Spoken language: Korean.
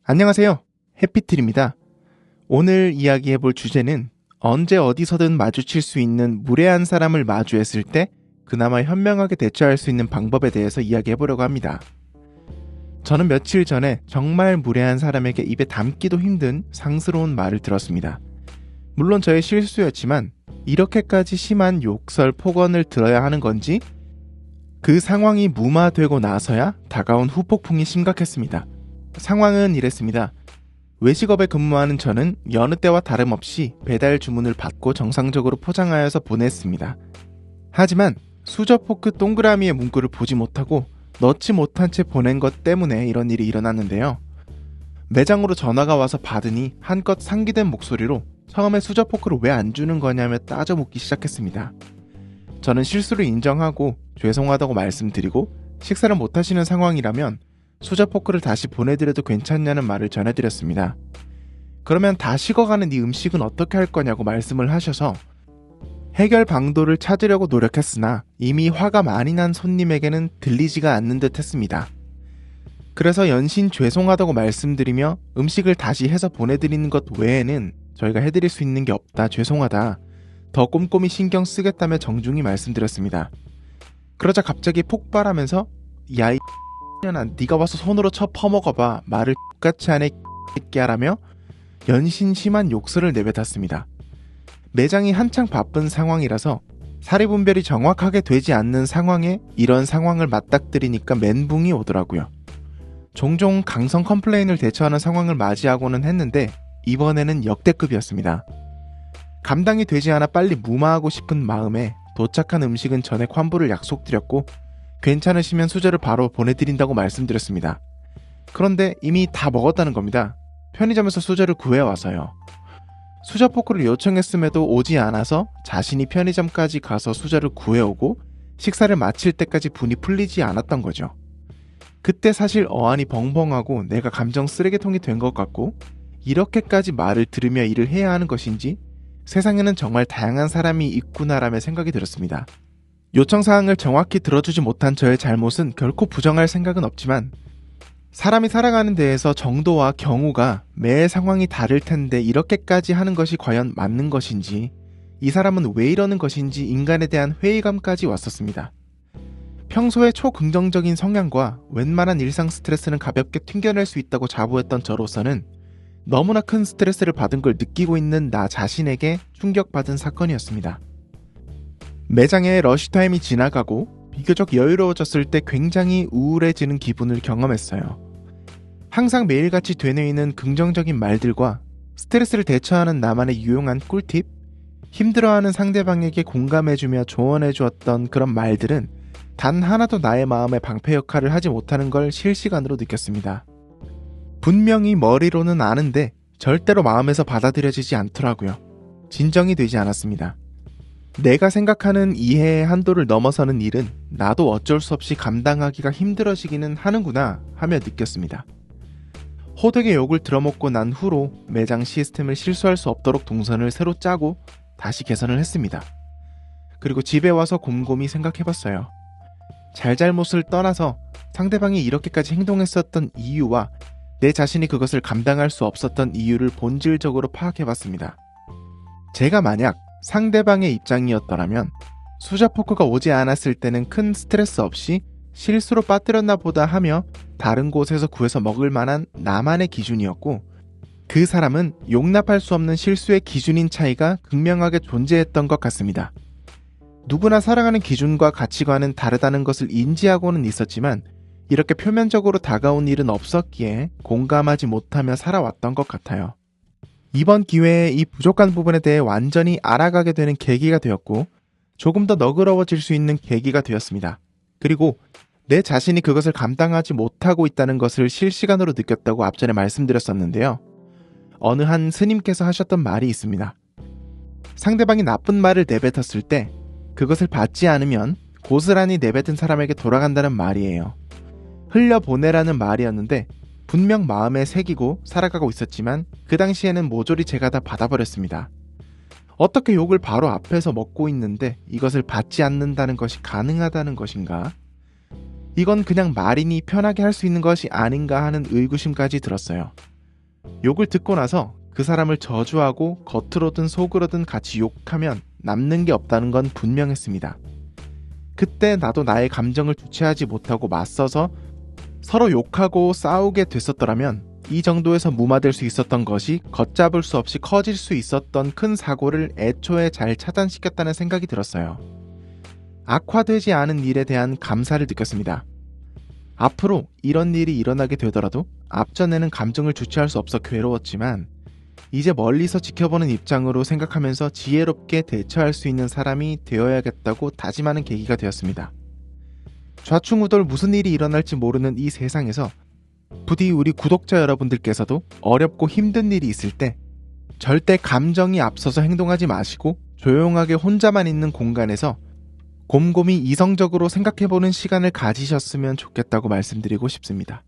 안녕하세요. 해피틀입니다. 오늘 이야기해볼 주제는 언제 어디서든 마주칠 수 있는 무례한 사람을 마주했을 때 그나마 현명하게 대처할 수 있는 방법에 대해서 이야기해보려고 합니다. 저는 며칠 전에 정말 무례한 사람에게 입에 담기도 힘든 상스러운 말을 들었습니다. 물론 저의 실수였지만 이렇게까지 심한 욕설, 폭언을 들어야 하는 건지 그 상황이 무마되고 나서야 다가온 후폭풍이 심각했습니다. 상황은 이랬습니다. 외식업에 근무하는 저는 여느 때와 다름없이 배달 주문을 받고 정상적으로 포장하여서 보냈습니다. 하지만 수저포크 동그라미의 문구를 보지 못하고 넣지 못한 채 보낸 것 때문에 이런 일이 일어났는데요. 매장으로 전화가 와서 받으니 한껏 상기된 목소리로 처음에 수저포크를 왜 안 주는 거냐며 따져 묻기 시작했습니다. 저는 실수를 인정하고 죄송하다고 말씀드리고 식사를 못 하시는 상황이라면 수저포크를 다시 보내드려도 괜찮냐는 말을 전해드렸습니다. 그러면 다 식어가는 이 음식은 어떻게 할 거냐고 말씀을 하셔서 해결 방도를 찾으려고 노력했으나 이미 화가 많이 난 손님에게는 들리지가 않는 듯 했습니다. 그래서 연신 죄송하다고 말씀드리며 음식을 다시 해서 보내드리는 것 외에는 저희가 해드릴 수 있는 게 없다, 죄송하다, 더 꼼꼼히 신경 쓰겠다며 정중히 말씀드렸습니다. 그러자 갑자기 폭발하면서 야 이 X년아, 네가 와서 손으로 쳐 퍼먹어봐, 말을 X같이 하네 X끼야라며 연신 심한 욕설을 내뱉었습니다. 매장이 한창 바쁜 상황이라서 사리분별이 정확하게 되지 않는 상황에 이런 상황을 맞닥뜨리니까 멘붕이 오더라고요. 종종 강성 컴플레인을 대처하는 상황을 맞이하고는 했는데 이번에는 역대급이었습니다. 감당이 되지 않아 빨리 무마하고 싶은 마음에 도착한 음식은 전액 환불을 약속드렸고 괜찮으시면 수저를 바로 보내드린다고 말씀드렸습니다. 그런데 이미 다 먹었다는 겁니다. 편의점에서 수저를 구해와서요. 수저 포크를 요청했음에도 오지 않아서 자신이 편의점까지 가서 수저를 구해오고 식사를 마칠 때까지 분이 풀리지 않았던 거죠. 그때 사실 어안이 벙벙하고 내가 감정 쓰레기통이 된 것 같고 이렇게까지 말을 들으며 일을 해야 하는 것인지 세상에는 정말 다양한 사람이 있구나라며 생각이 들었습니다. 요청사항을 정확히 들어주지 못한 저의 잘못은 결코 부정할 생각은 없지만 사람이 살아가는 데에서 정도와 경우가 매 상황이 다를 텐데 이렇게까지 하는 것이 과연 맞는 것인지, 이 사람은 왜 이러는 것인지 인간에 대한 회의감까지 왔었습니다. 평소에 초긍정적인 성향과 웬만한 일상 스트레스는 가볍게 튕겨낼 수 있다고 자부했던 저로서는 너무나 큰 스트레스를 받은 걸 느끼고 있는 나 자신에게 충격받은 사건이었습니다. 매장에 러시타임이 지나가고 비교적 여유로워졌을 때 굉장히 우울해지는 기분을 경험했어요. 항상 매일같이 되뇌이는 긍정적인 말들과 스트레스를 대처하는 나만의 유용한 꿀팁, 힘들어하는 상대방에게 공감해주며 조언해주었던 그런 말들은 단 하나도 나의 마음의 방패 역할을 하지 못하는 걸 실시간으로 느꼈습니다. 분명히 머리로는 아는데 절대로 마음에서 받아들여지지 않더라고요. 진정이 되지 않았습니다. 내가 생각하는 이해의 한도를 넘어서는 일은 나도 어쩔 수 없이 감당하기가 힘들어지기는 하는구나 하며 느꼈습니다. 호되게 욕을 들어먹고 난 후로 매장 시스템을 실수할 수 없도록 동선을 새로 짜고 다시 개선을 했습니다. 그리고 집에 와서 곰곰이 생각해봤어요. 잘잘못을 떠나서 상대방이 이렇게까지 행동했었던 이유와 내 자신이 그것을 감당할 수 없었던 이유를 본질적으로 파악해봤습니다. 제가 만약 상대방의 입장이었더라면 수저포크가 오지 않았을 때는 큰 스트레스 없이 실수로 빠뜨렸나 보다 하며 다른 곳에서 구해서 먹을 만한 나만의 기준이었고, 그 사람은 용납할 수 없는 실수의 기준인 차이가 극명하게 존재했던 것 같습니다. 누구나 살아가는 기준과 가치관은 다르다는 것을 인지하고는 있었지만 이렇게 표면적으로 다가온 일은 없었기에 공감하지 못하며 살아왔던 것 같아요. 이번 기회에 이 부족한 부분에 대해 완전히 알아가게 되는 계기가 되었고 조금 더 너그러워질 수 있는 계기가 되었습니다. 그리고 내 자신이 그것을 감당하지 못하고 있다는 것을 실시간으로 느꼈다고 앞전에 말씀드렸었는데요. 어느 한 스님께서 하셨던 말이 있습니다. 상대방이 나쁜 말을 내뱉었을 때 그것을 받지 않으면 고스란히 내뱉은 사람에게 돌아간다는 말이에요. 흘려보내라는 말이었는데 분명 마음에 새기고 살아가고 있었지만 그 당시에는 모조리 제가 다 받아버렸습니다. 어떻게 욕을 바로 앞에서 먹고 있는데 이것을 받지 않는다는 것이 가능하다는 것인가? 이건 그냥 말이니 편하게 할 수 있는 것이 아닌가 하는 의구심까지 들었어요. 욕을 듣고 나서 그 사람을 저주하고 겉으로든 속으로든 같이 욕하면 남는 게 없다는 건 분명했습니다. 그때 나도 나의 감정을 주체하지 못하고 맞서서 서로 욕하고 싸우게 됐었더라면 이 정도에서 무마될 수 있었던 것이 걷잡을 수 없이 커질 수 있었던 큰 사고를 애초에 잘 차단시켰다는 생각이 들었어요. 악화되지 않은 일에 대한 감사를 느꼈습니다. 앞으로 이런 일이 일어나게 되더라도 앞전에는 감정을 주체할 수 없어 괴로웠지만 이제 멀리서 지켜보는 입장으로 생각하면서 지혜롭게 대처할 수 있는 사람이 되어야겠다고 다짐하는 계기가 되었습니다. 좌충우돌 무슨 일이 일어날지 모르는 이 세상에서 부디 우리 구독자 여러분들께서도 어렵고 힘든 일이 있을 때 절대 감정이 앞서서 행동하지 마시고 조용하게 혼자만 있는 공간에서 곰곰이 이성적으로 생각해보는 시간을 가지셨으면 좋겠다고 말씀드리고 싶습니다.